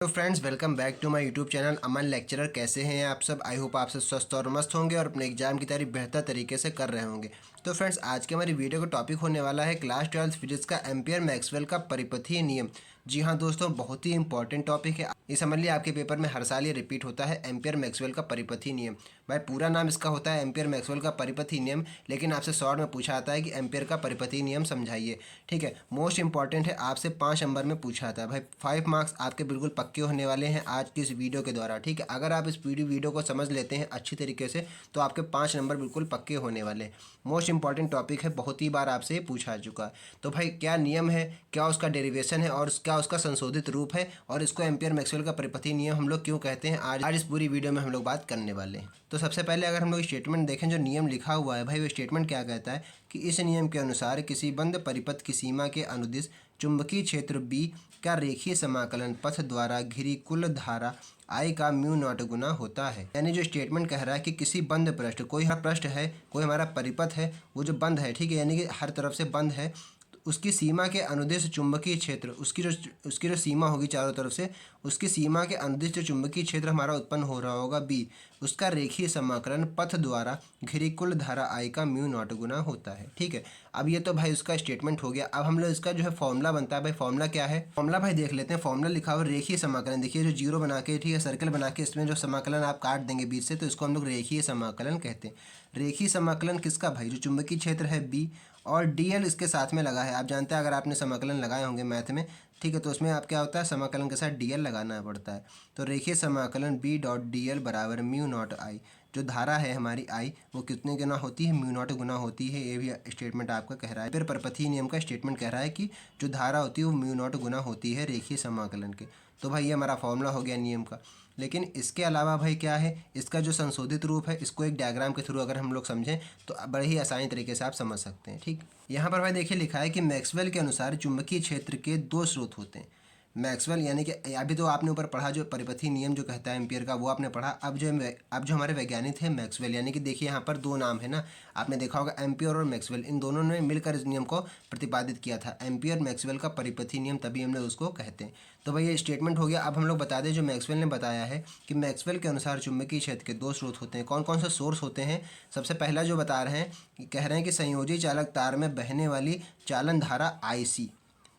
तो friends, welcome back to my YouTube channel Aman lecturer. कैसे हैं आप सब? आई होप आप सब स्वस्थ और मस्त होंगे और अपने एग्जाम की तैयारी बेहतर तरीके से कर रहे होंगे। तो फ्रेंड्स, आज के हमारी वीडियो का टॉपिक होने वाला है क्लास 12 फिजिक्स का एम्पियर मैक्सवेल का परिपथीय नियम। जी हाँ दोस्तों, बहुत ही इंपॉर्टेंट टॉपिक है। ये समझ लिया, आपके पेपर में हर साल ये रिपीट होता है, एम्पियर मैक्सवेल का परिपथीय नियम। भाई पूरा नाम इसका होता है एम्पियर मैक्सवेल का परिपथीय नियम, लेकिन आपसे शॉर्ट में पूछा आता है कि एम्पियर का परिपथीय नियम समझाइए। ठीक है, मोस्ट इंपॉर्टेंट है, आपसे 5 नंबर में पूछा था। भाई 5 मार्क्स आपके बिल्कुल पक्के होने वाले हैं आज की इस वीडियो के द्वारा। ठीक है, अगर आप इस वीडियो को समझ लेते हैं अच्छी तरीके से तो आपके 5 नंबर बिल्कुल पक्के होने वाले हैं। मोस्ट इंपॉर्टेंट टॉपिक है, बहुत ही बार आपसे पूछा चुका है। तो भाई क्या नियम है, क्या उसका डेरिवेशन है और क्या उसका संशोधित रूप है, और इसको एम्पियर मैक्सवेल का परिपथीय नियम हम लोग क्यों कहते हैं, आज इस पूरी वीडियो में हम लोग बात करने वाले हैं। तो सबसे पहले अगर हम लोग स्टेटमेंट देखें, जो नियम लिखा हुआ है भाई, वो स्टेटमेंट क्या कहता है कि इस नियम के अनुसार किसी बंद परिपथ की सीमा के अनुदिश चुंबकीय क्षेत्र बी का रेखीय समाकलन पथ द्वारा घिरी कुल धारा I का म्यू नॉट गुना होता है। यानी जो स्टेटमेंट कह रहा है कि किसी बंद पृष्ठ, कोई हमारा पृष्ठ है, कोई हमारा परिपथ है, वो जो बंद है, ठीक है, यानी कि हर तरफ से बंद है, तो उसकी सीमा के अनुदिश चुंबकीय क्षेत्र, उसकी जो सीमा होगी चारों तरफ से, उसकी सीमा के अनुदिश जो चुंबकीय क्षेत्र हमारा उत्पन्न हो रहा होगा बी, उसका रेखीय समाकलन पथ द्वारा घिरी कुल धारा I का म्यू नॉट गुना होता है। ठीक है, अब ये तो भाई उसका स्टेटमेंट हो गया। अब हम लोग इसका जो है फॉर्मूला बनता है। भाई फॉर्मूला क्या है, फॉर्मूला भाई देख लेते हैं। फॉर्मूला लिखा हुआ रेखीय समाकलन, देखिए जो जीरो बना के, ठीक है, सर्कल बना के इसमें जो समाकलन आप काट देंगे बीच से, तो इसको हम लोग रेखीय समाकलन कहते हैं। रेखीय समाकलन किसका भाई, जो चुंबकीय क्षेत्र है बी और डीएल इसके साथ में लगा है। आप जानते हैं अगर आपने समाकलन लगाए होंगे मैथ में, ठीक है, तो उसमें आप क्या होता है, समाकलन के साथ डीएल लगाना पड़ता है। तो रेखीय समाकलन बी डॉट डीएल बराबर म्यू नॉट आई। जो धारा है हमारी आई, वो कितने गुना होती है, म्यू नॉट गुना होती है। ये भी स्टेटमेंट आपका कह रहा है। फिर परिपथीय नियम का स्टेटमेंट कह रहा है कि जो धारा होती है वो म्यू नॉट गुना होती है रेखीय समाकलन के। तो भाई ये हमारा फॉर्मूला हो गया नियम का। लेकिन इसके अलावा भाई क्या है, इसका जो संशोधित रूप है, इसको एक डायग्राम के थ्रू अगर हम लोग समझें तो बड़े ही आसानी तरीके से आप समझ सकते हैं। ठीक, यहाँ पर भाई देखिए लिखा है कि मैक्सवेल के अनुसार चुंबकीय क्षेत्र के 2 स्रोत होते हैं। मैक्सवेल यानी कि अभी तो आपने ऊपर पढ़ा जो परिपथीय नियम जो कहता है एम्पियर का, वो आपने पढ़ा। अब जो हमारे वैज्ञानिक थे मैक्सवेल, यानी कि देखिए यहाँ पर 2 नाम है ना, आपने देखा होगा एम्पियर और मैक्सवेल, इन दोनों ने मिलकर इस नियम को प्रतिपादित किया था। एम्पियर मैक्सवेल का परिपथीय नियम, तभी हम लोग उसको कहते हैं। तो भाई ये स्टेटमेंट हो गया। अब हम लोग बता दें, जो मैक्सवेल ने बताया है कि मैक्सवेल के अनुसार चुंबकीय क्षेत्र के 2 स्रोत होते हैं। कौन कौन से सोर्स होते हैं? सबसे पहला जो बता रहे हैं, कह रहे हैं कि संयोजी चालक तार में बहने वाली चालन धारा IC।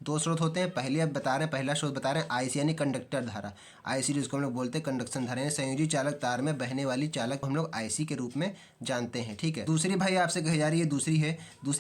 2 स्रोत होते हैं। पहले अब बता रहे हैं, पहला स्रोत बता रहे हैं IC यानी कंडक्टर धारा, IC जिसको हम लोग बोलते हैं कंडक्शन धारा, यानी संयोजी चालक तार में बहने वाली चालक हम लोग IC के रूप में जानते हैं। ठीक है, दूसरी भाई आपसे कही जा रही है, दूसरी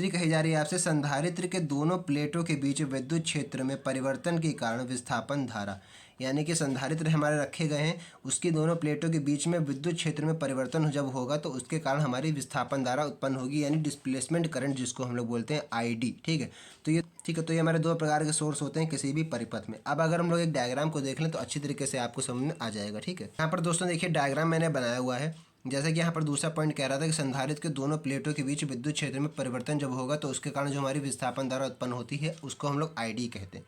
कही जा रही है आपसे, संधारित्र के दोनों प्लेटों के बीच विद्युत क्षेत्र में परिवर्तन के कारण विस्थापन धारा। यानी कि संधारित्र हमारे रखे गए हैं, उसकी दोनों प्लेटों के बीच में विद्युत क्षेत्र में परिवर्तन जब होगा तो उसके कारण हमारी विस्थापन धारा उत्पन्न होगी, यानी डिस्प्लेसमेंट करंट जिसको हम लोग बोलते हैं ID। ठीक है, तो ये हमारे 2 प्रकार के सोर्स होते हैं किसी भी परिपथ में। अब अगर हम लोग एक डायग्राम को देख लें तो अच्छी तरीके से आपको समझ में आ जाएगा। ठीक है, यहाँ पर दोस्तों देखिए डायग्राम मैंने बनाया हुआ है। जैसे कि यहाँ पर दूसरा पॉइंट कह रहा था कि संधारित्र के दोनों प्लेटों के बीच विद्युत क्षेत्र में परिवर्तन जब होगा तो उसके कारण जो हमारी विस्थापन धारा उत्पन्न होती है उसको हम लोग ID कहते हैं।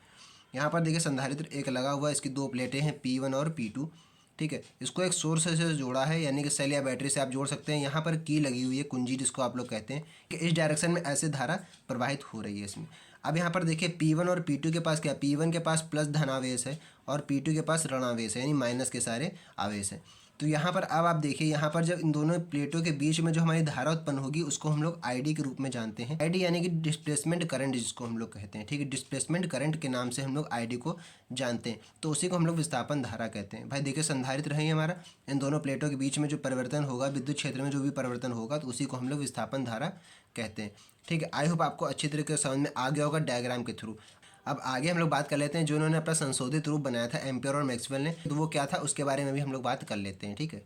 यहाँ पर देखिए संधारित्र एक लगा हुआ है, इसकी 2 प्लेटें हैं P1 और P2। ठीक है, इसको एक सोर्स से जोड़ा है, यानी कि सेल या बैटरी से आप जोड़ सकते हैं। यहाँ पर की लगी हुई है, कुंजी जिसको आप लोग कहते हैं, कि इस डायरेक्शन में ऐसे धारा प्रवाहित हो रही है इसमें। अब यहाँ पर देखिए P1 और P2 के पास क्या, P1 के पास प्लस धनावेश है और P2 के पास ऋणावेश है, यानी माइनस के सारे आवेश हैं। तो यहाँ पर अब आप देखिए, यहाँ पर जब इन दोनों प्लेटों के बीच में जो हमारी धारा उत्पन्न होगी उसको हम लोग ID के रूप में जानते हैं। ID यानी कि डिस्प्लेसमेंट करंट जिसको हम लोग कहते हैं। ठीक है, डिस्प्लेसमेंट करंट के नाम से हम लोग ID को जानते हैं, तो उसी को हम लोग विस्थापन धारा कहते हैं। भाई देखिए संधारित्र है हमारा, इन दोनों प्लेटों के बीच में जो परिवर्तन होगा, विद्युत क्षेत्र में जो भी परिवर्तन होगा, तो उसी को हम लोग विस्थापन धारा कहते हैं। ठीक है, आई होप आपको अच्छी तरीके से समझ में आ गया होगा डायग्राम के थ्रू। अब आगे हम लोग बात कर लेते हैं जो उन्होंने अपना संशोधित रूप बनाया था एम्पियर और मैक्सवेल ने, तो वो क्या था उसके बारे में भी हम लोग बात कर लेते हैं। ठीक है,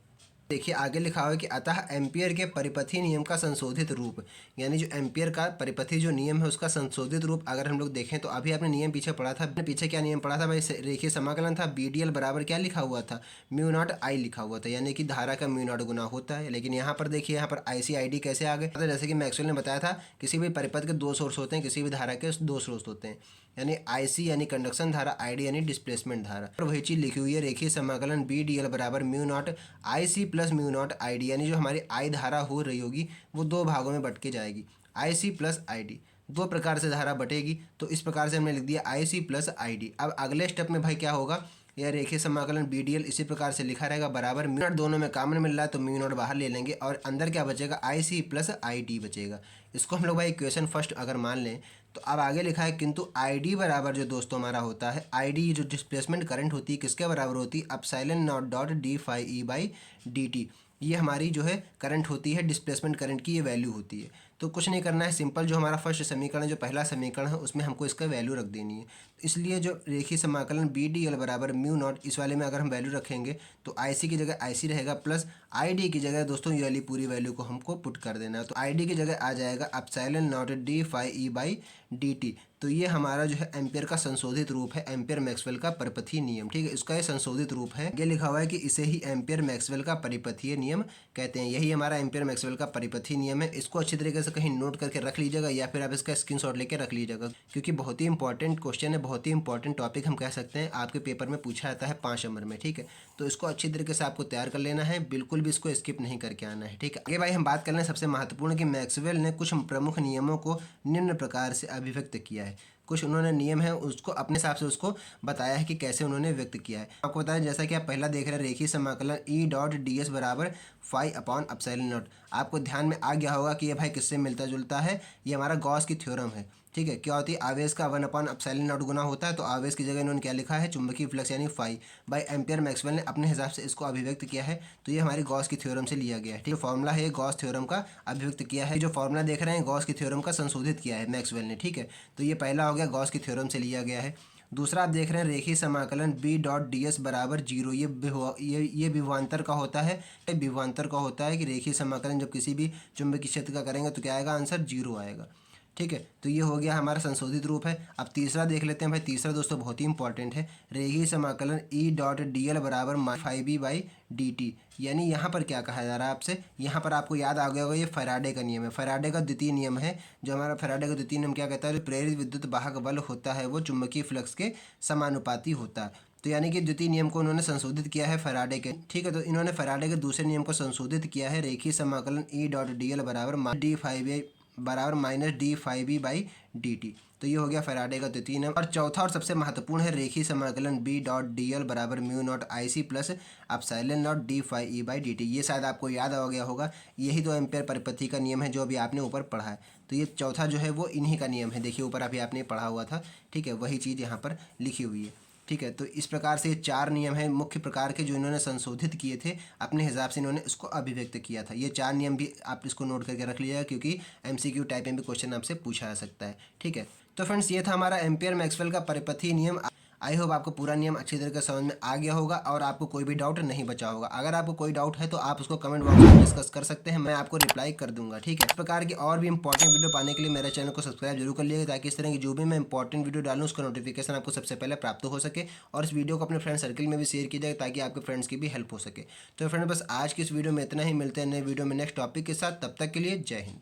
देखिए आगे लिखा हुआ है कि अतः एम्पियर के परिपथीय नियम का संशोधित रूप, यानी जो एम्पियर का परिपथीय जो नियम है उसका संशोधित रूप अगर हम लोग देखें तो अभी आपने नियम पीछे पढ़ा था, आपने पीछे क्या नियम पढ़ा था भाई, रेखीय समाकलन था। BDL बराबर क्या लिखा हुआ था, म्यू नॉट आई लिखा हुआ था, यानी कि धारा का म्यू नॉट गुना होता है। लेकिन यहाँ पर देखिए, यहाँ पर IC ID कैसे आ गए, तो जैसे कि मैक्सवेल ने बताया था किसी भी परिपथ के 2 सोर्स होते हैं, किसी भी धारा के 2 सोर्स होते हैं, यानी IC यानी कंडक्शन धारा, ID यानी डिस्प्लेसमेंट धारा। और वही चीज़ लिखी हुई है, रेखीय समाकलन BDL बराबर mu naught IC plus mu naught ID, यानी जो हमारी I धारा हो रही होगी वो 2 भागों में बट के जाएगी, IC प्लस ID। 2 प्रकार से धारा बटेगी, तो इस प्रकार से हमने लिख दिया IC प्लस ID। अब अगले स्टेप में भाई क्या होगा, या रेखीय समाकलन BDL इसी प्रकार से लिखा रहेगा बराबर म्यू नॉट, दोनों में कॉमन मिल रहा है तो म्यू नॉट बाहर ले लेंगे और अंदर क्या बचेगा IC प्लस ID बचेगा। इसको हम लोग भाई इक्वेशन फर्स्ट अगर मान लें तो अब आगे लिखा है किंतु ID बराबर जो दोस्तों हमारा होता है, ID जो डिस्प्लेसमेंट करंट होती है किसके बराबर होती है, epsilon naught dot d phi E by dt। ये हमारी जो है करंट होती है, डिस्प्लेसमेंट करंट की ये वैल्यू होती है। तो कुछ नहीं करना है, सिंपल जो हमारा फर्स्ट समीकरण जो पहला समीकरण है उसमें हमको इसका वैल्यू रख देनी है। तो इसलिए जो रेखीय समाकलन BDL बराबर म्यू नॉट, इस वाले में अगर हम वैल्यू रखेंगे तो IC की जगह IC रहेगा प्लस ID की जगह दोस्तों ये वाली पूरी वैल्यू को हमको पुट कर देना है। तो ID की जगह आ जाएगा epsilon naught d phi E by dt। तो ये हमारा जो है एम्पियर का संशोधित रूप है, एम्पियर मैक्सवेल का परिपथीय नियम, ठीक है। इसका ये संशोधित रूप है, ये लिखा हुआ है कि इसे ही एम्पियर मैक्सवेल का परिपथीय नियम कहते हैं। यही हमारा एम्पियर मैक्सवेल का परिपथीय नियम है। इसको अच्छी तरीके से कहीं नोट करके रख लीजिएगा या फिर आप इसका स्क्रीनशॉट लेके रख लीजिएगा, क्योंकि बहुत ही इंपॉर्टेंट क्वेश्चन है, बहुत ही इंपॉर्टेंट टॉपिक हम कह सकते हैं, आपके पेपर में पूछा जाता है 5 नंबर में, ठीक है। तो इसको अच्छी तरीके से आपको तैयार कर लेना है, बिल्कुल भी इसको स्किप नहीं करके आना है, ठीक है। आगे भाई हम बात कर रहे हैं सबसे महत्वपूर्ण कि मैक्सवेल ने कुछ प्रमुख नियमों को निम्न प्रकार से अभिव्यक्त किया है। कुछ उन्होंने नियम है उसको अपने हिसाब से उसको बताया है कि कैसे उन्होंने व्यक्त किया है। आपको बताया जैसा कि आप पहला देख रहे हैं रेखीय समाकलन E डॉट DS बराबर फाई अपॉन एप्सिलॉन नॉट। आपको ध्यान में आ गया होगा कि ये भाई किससे मिलता जुलता है, ये हमारा गॉस की थ्योरम है, ठीक है। क्या होती है, आवेश का 1 अपॉन एप्सिलॉन नॉट गुना होता है, तो आवेश की जगह इन्होंने क्या लिखा है, चुंबकीय फ्लक्स यानी फाई बाई एम्पियर मैक्सवेल ने अपने हिसाब से इसको अभिव्यक्त किया है। तो ये हमारी गॉस की थ्योरम से लिया गया है, ठीक है। फॉर्मूला है गॉस थ्योरम का अभिव्यक्त किया है, जो फॉर्मूला देख रहे हैं गॉस की थ्योरम का संशोधित किया है मैक्सवेल ने, ठीक है। तो ये पहला हो गया, गॉस की थ्योरम से लिया गया है। दूसरा आप देख रहे हैं रेखीय समाकलन B डॉट DS बराबर 0। ये विभवांतर का होता है, विभवांतर का होता है कि रेखीय समाकलन जब किसी भी चुंबकीय क्षेत्र का करेंगे तो क्या आएगा, आंसर 0 आएगा, ठीक है। तो ये हो गया हमारा संशोधित रूप है। अब तीसरा देख लेते हैं भाई, तीसरा दोस्तों बहुत ही इंपॉर्टेंट है, रेखीय समाकलन E डॉट DL बराबर फाई बी बाई dt। यानी यहाँ पर क्या कहा जा रहा है आपसे, यहाँ पर आपको याद आ गया होगा ये फैराडे का नियम है, फैराडे का द्वितीय नियम है। जो हमारा फैराडे का द्वितीय नियम क्या कहता है, जो प्रेरित विद्युत वाहक बल होता है वो चुंबकीय फ्लक्स के समानुपाती होता है। तो यानी कि द्वितीय नियम को उन्होंने संशोधित किया है फैराडे के, ठीक है। तो इन्होंने फैराडे के दूसरे नियम को संशोधित किया है, रेखीय समाकलन E डॉट DL बराबर डी फाई बराबर minus d phi B by dt। तो ये हो गया फैराडे का द्वितीय नियम। और चौथा और सबसे महत्वपूर्ण है रेखीय समाकलन B डॉट DL बराबर mu naught IC plus epsilon naught d phi E by dt। ये शायद आपको याद आ गया होगा, यही तो एम्पियर परिपथी का नियम है जो अभी आपने ऊपर पढ़ा है। तो ये चौथा जो है वो इन्हीं का नियम है, देखिए ऊपर अभी आपने पढ़ा हुआ था, ठीक है, वही चीज़ यहाँ पर लिखी हुई है, ठीक है। तो इस प्रकार से ये 4 नियम हैं मुख्य प्रकार के जो इन्होंने संशोधित किए थे अपने हिसाब से, इन्होंने इसको अभिव्यक्त किया था। ये 4 नियम भी आप इसको नोट करके रख लीजिएगा, क्योंकि MCQ टाइप में भी क्वेश्चन आपसे पूछा जा सकता है, ठीक है। तो फ्रेंड्स ये था हमारा एम्पियर मैक्सवेल का परिपथीय नियम। आई होप आपको पूरा नियम अच्छी तरीके से समझ में आ गया होगा और आपको कोई भी डाउट नहीं बचा होगा। अगर आपको कोई डाउट है तो आप उसको कमेंट बॉक्स में डिस्कस कर सकते हैं, मैं आपको रिप्लाई कर दूंगा, ठीक है। इस प्रकार की और भी इंपॉर्टेंट वीडियो पाने के लिए मेरे चैनल को सब्सक्राइब जरूर कर लीजिएगा, ताकि इस तरह की जो भी मैं इंपॉर्टेंट वीडियो डालूँ उसका नोटिफिकेशन आपको सबसे पहले प्राप्त हो सके। और इस वीडियो को अपने फ्रेंड सर्कल में भी शेयर कीजिएगा ताकि आपके फ्रेंड्स की भी हेल्प हो सके। तो फ्रेंड बस आज की इस वीडियो में इतना ही, मिलते हैं नए वीडियो में नेक्स्ट टॉपिक के साथ, तब तक के लिए जय हिंद।